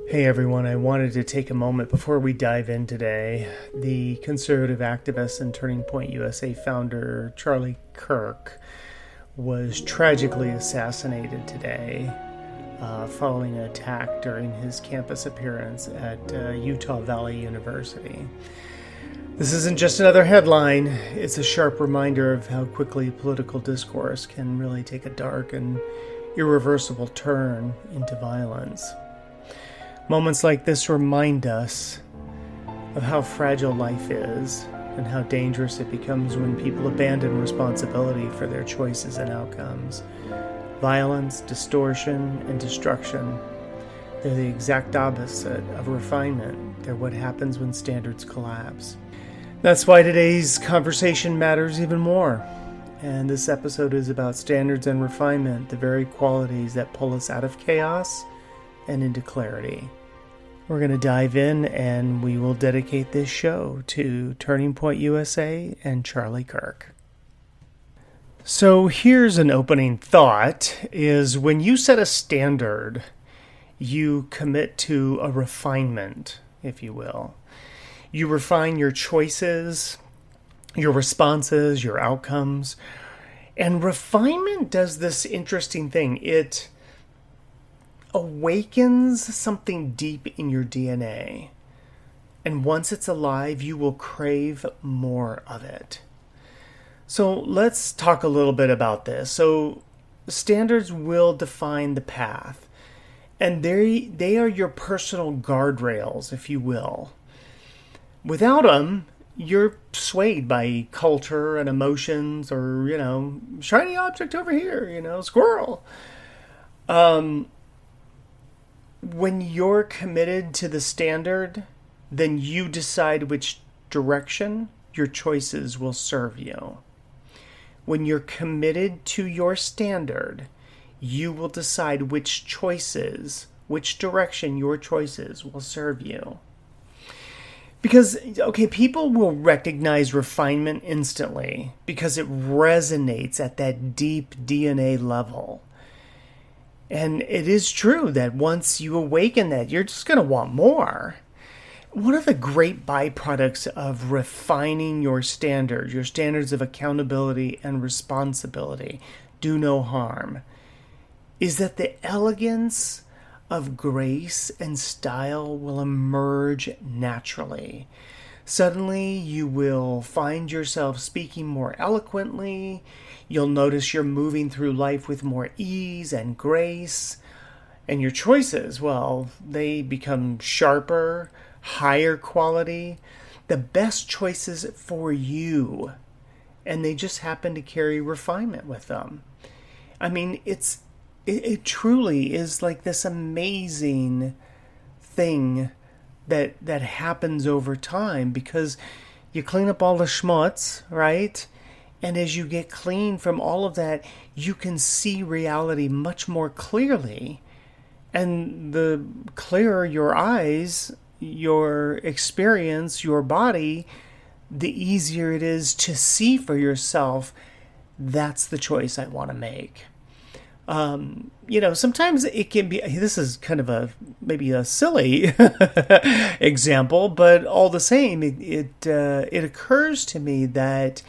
Hey everyone, I wanted to take a moment before we dive in today. The conservative activist and Turning Point USA founder Charlie Kirk was tragically assassinated today following an attack during his campus appearance at Utah Valley University. This isn't just another headline, it's a sharp reminder of how quickly political discourse can really take a dark and irreversible turn into violence. Moments like this remind us of how fragile life is and how dangerous it becomes when people abandon responsibility for their choices and outcomes. Violence, distortion, and destruction, they're the exact opposite of refinement. They're what happens when standards collapse. That's why today's conversation matters even more. And this episode is about standards and refinement, the very qualities that pull us out of chaos and into clarity. We're going to dive in and we will dedicate this show to Turning Point USA and Charlie Kirk. So here's an opening thought, is when you set a standard, you commit to a refinement, if you will. You refine your choices, your responses, your outcomes. And refinement does this interesting thing. It awakens something deep in your DNA. And once it's alive, you will crave more of it. So let's talk a little bit about this. So standards will define the path. And they are your personal guardrails, if you will. Without them, you're swayed by culture and emotions or, shiny object over here, squirrel. When you're committed to the standard, then you decide which direction your choices will serve you. When you're committed to your standard, you will decide which direction your choices will serve you. Because, people will recognize refinement instantly because it resonates at that deep DNA level. And it is true that once you awaken that, you're just going to want more. One of the great byproducts of refining your standards of accountability and responsibility, do no harm, is that the elegance of grace and style will emerge naturally. Suddenly, you will find yourself speaking more eloquently. You'll notice you're moving through life with more ease and grace. And your choices, they become sharper, higher quality, the best choices for you. And they just happen to carry refinement with them. I mean, it truly is like this amazing thing that happens over time because you clean up all the schmutz, right? And as you get clean from all of that, you can see reality much more clearly. And the clearer your eyes, your experience, your body, the easier it is to see for yourself, that's the choice I want to make. Sometimes it can be, this is kind of maybe a silly example, but all the same, it occurs to me that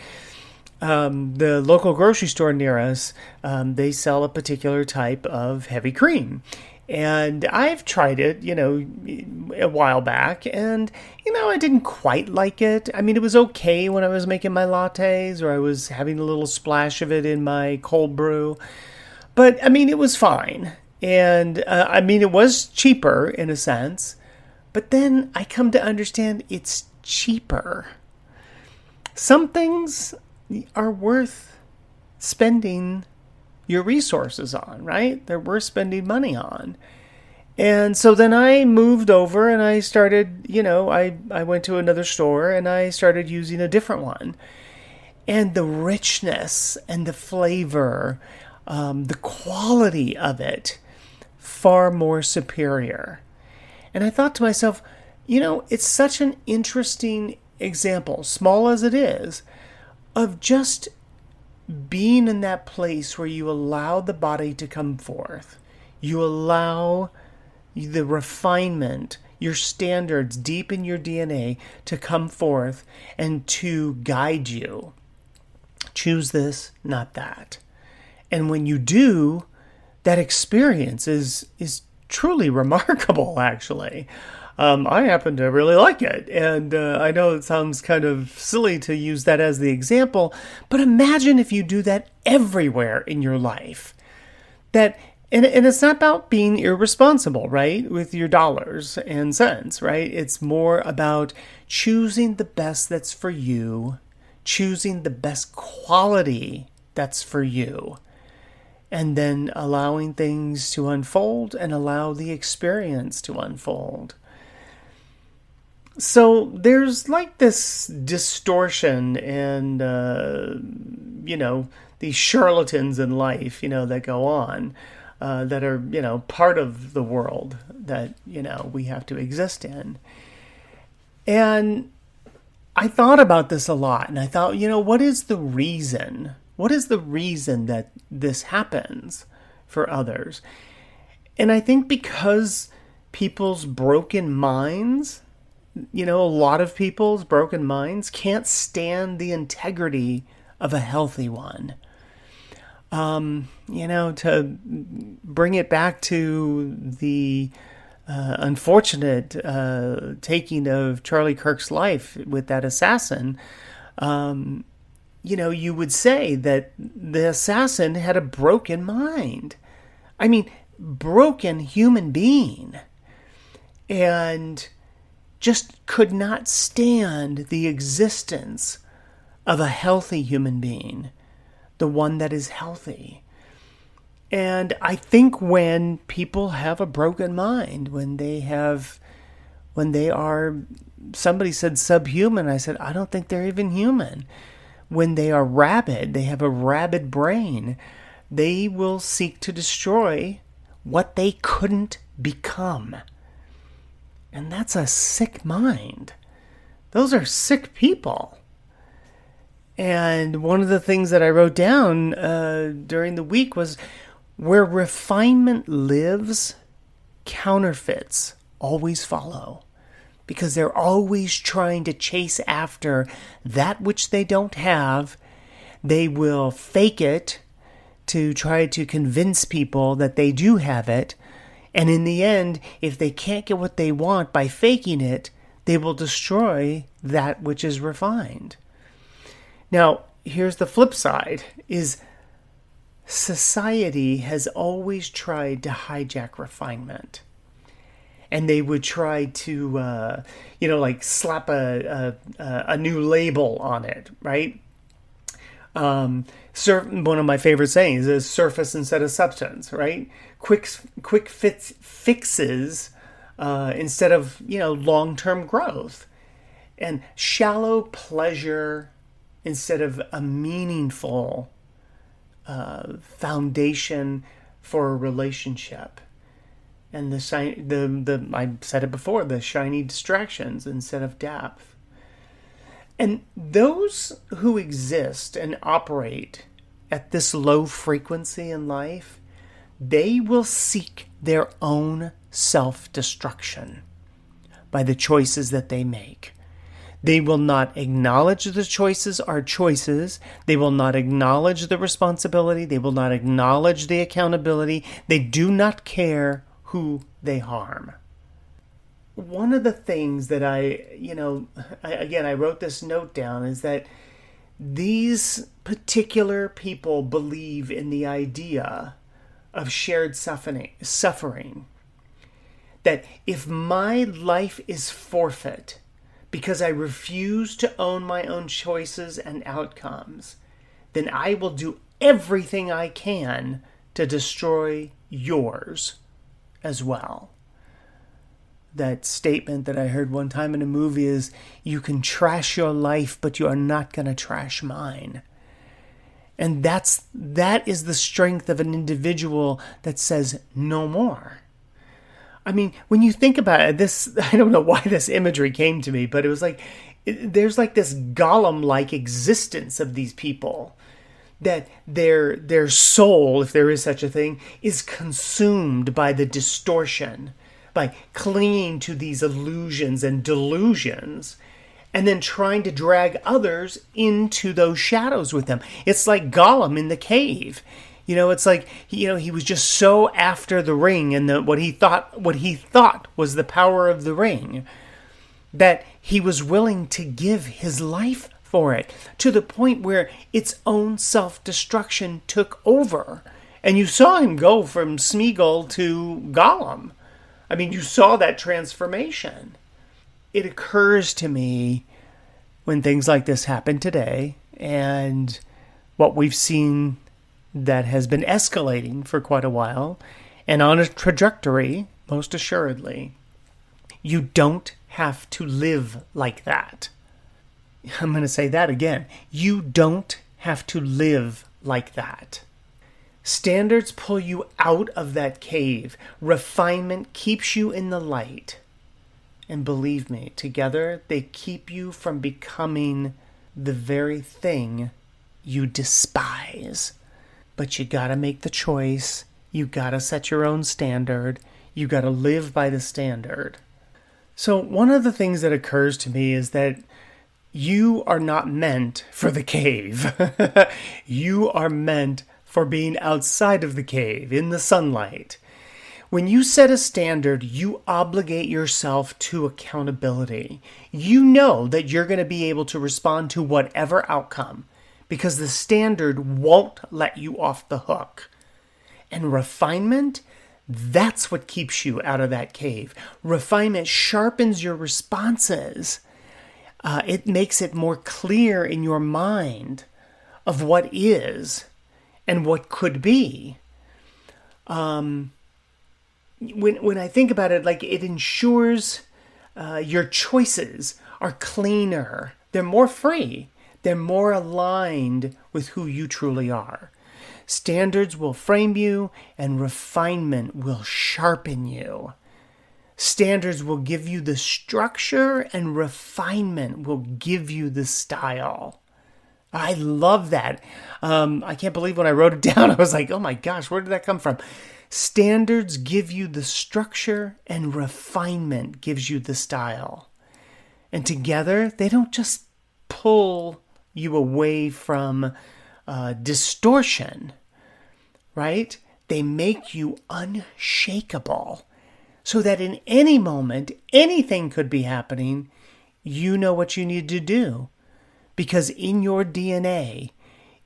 the local grocery store near us, they sell a particular type of heavy cream. And I've tried it, a while back, and, I didn't quite like it. I mean, it was okay when I was making my lattes or I was having a little splash of it in my cold brew. But, it was fine. And, it was cheaper in a sense. But then I come to understand it's cheaper. Some things are worth spending your resources on, right? They're worth spending money on. And so then I moved over and I started, I went to another store and I started using a different one. And the richness and the flavor, the quality of it, far more superior. And I thought to myself, it's such an interesting example, small as it is, of just being in that place where you allow the body to come forth. You allow the refinement, your standards deep in your DNA to come forth and to guide you. Choose this, not that. And when you do, that experience is truly remarkable, actually. I happen to really like it. And I know it sounds kind of silly to use that as the example, but imagine if you do that everywhere in your life. And it's not about being irresponsible, right, with your dollars and cents, right? It's more about choosing the best that's for you, choosing the best quality that's for you, and then allowing things to unfold and allow the experience to unfold. So there's like this distortion and, these charlatans in life, that go on, that are, part of the world that, we have to exist in. And I thought about this a lot, and I thought, what is the reason? What is the reason that this happens for others? And I think because people's broken minds, a lot of people's broken minds can't stand the integrity of a healthy one. To bring it back to the unfortunate taking of Charlie Kirk's life with that assassin, you would say that the assassin had a broken mind. I mean, broken human being. And just could not stand the existence of a healthy human being, the one that is healthy. And I think when people have a broken mind, when they are, somebody said subhuman, I said, I don't think they're even human. When they are rabid, they have a rabid brain, they will seek to destroy what they couldn't become. And that's a sick mind. Those are sick people. And one of the things that I wrote down during the week was, where refinement lives, counterfeits always follow. Because they're always trying to chase after that which they don't have. They will fake it to try to convince people that they do have it. And in the end, if they can't get what they want by faking it, they will destroy that which is refined. Now, here's the flip side, is society has always tried to hijack refinement. And they would try to, slap a new label on it, right? One of my favorite sayings is surface instead of substance, right? Quick fixes instead of, long-term growth. And shallow pleasure instead of a meaningful foundation for a relationship. And I said it before, the shiny distractions instead of depth. And those who exist and operate at this low frequency in life, they will seek their own self-destruction by the choices that they make. They will not acknowledge the choices are choices. They will not acknowledge the responsibility. They will not acknowledge the accountability. They do not care who they harm. One of the things that I wrote this note down, is that these particular people believe in the idea of shared suffering. That if my life is forfeit because I refuse to own my own choices and outcomes, then I will do everything I can to destroy yours as well. That statement that I heard one time in a movie is, you can trash your life, but you are not going to trash mine. And that is the strength of an individual that says no more. I mean, when you think about it, this, I don't know why this imagery came to me, but it was like, there's like this Gollum-like existence of these people, that their soul, if there is such a thing, is consumed by the distortion, by clinging to these illusions and delusions, and then trying to drag others into those shadows with them. It's like Gollum in the cave. It's like, he was just so after the ring and what he thought was the power of the ring, that he was willing to give his life for it, to the point where its own self-destruction took over. And you saw him go from Smeagol to Gollum. I mean, you saw that transformation. It occurs to me when things like this happen today, and what we've seen that has been escalating for quite a while, and on a trajectory, most assuredly, you don't have to live like that. I'm going to say that again. You don't have to live like that. Standards pull you out of that cave. Refinement keeps you in the light. And believe me, together they keep you from becoming the very thing you despise. But you gotta make the choice. You gotta set your own standard. You gotta live by the standard. So one of the things that occurs to me is that you are not meant for the cave. You are meant for being outside of the cave, in the sunlight. When you set a standard, you obligate yourself to accountability. You know that you're going to be able to respond to whatever outcome, because the standard won't let you off the hook. And refinement, that's what keeps you out of that cave. Refinement sharpens your responses. It makes it more clear in your mind of what is and what could be. When I think about it, like, it ensures your choices are cleaner. They're more free. They're more aligned with who you truly are. Standards will frame you, and refinement will sharpen you. Standards will give you the structure, and refinement will give you the style. I love that. I can't believe when I wrote it down, I was like, oh my gosh, where did that come from? Standards give you the structure, and refinement gives you the style. And together, they don't just pull you away from distortion, right? They make you unshakable, so that in any moment, anything could be happening. You know what you need to do, because in your DNA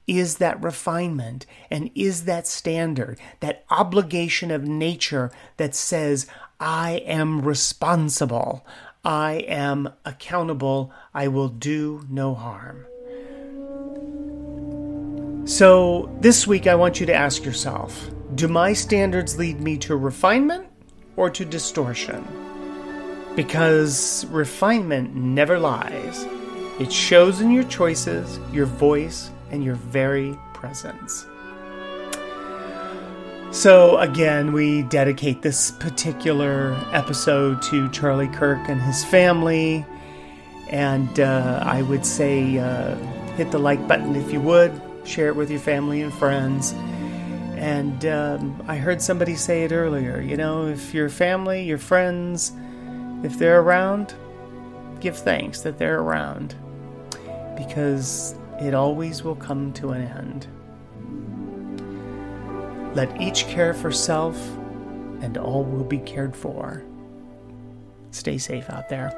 is that refinement and is that standard, that obligation of nature that says, I am responsible, I am accountable, I will do no harm. So this week I want you to ask yourself, do my standards lead me to refinement or to distortion? Because refinement never lies. It shows in your choices, your voice, and your very presence. So again, we dedicate this particular episode to Charlie Kirk and his family. And I would say hit the like button if you would. Share it with your family and friends. And I heard somebody say it earlier, if your family, your friends, if they're around, give thanks that they're around. Because it always will come to an end. Let each care for self, and all will be cared for. Stay safe out there.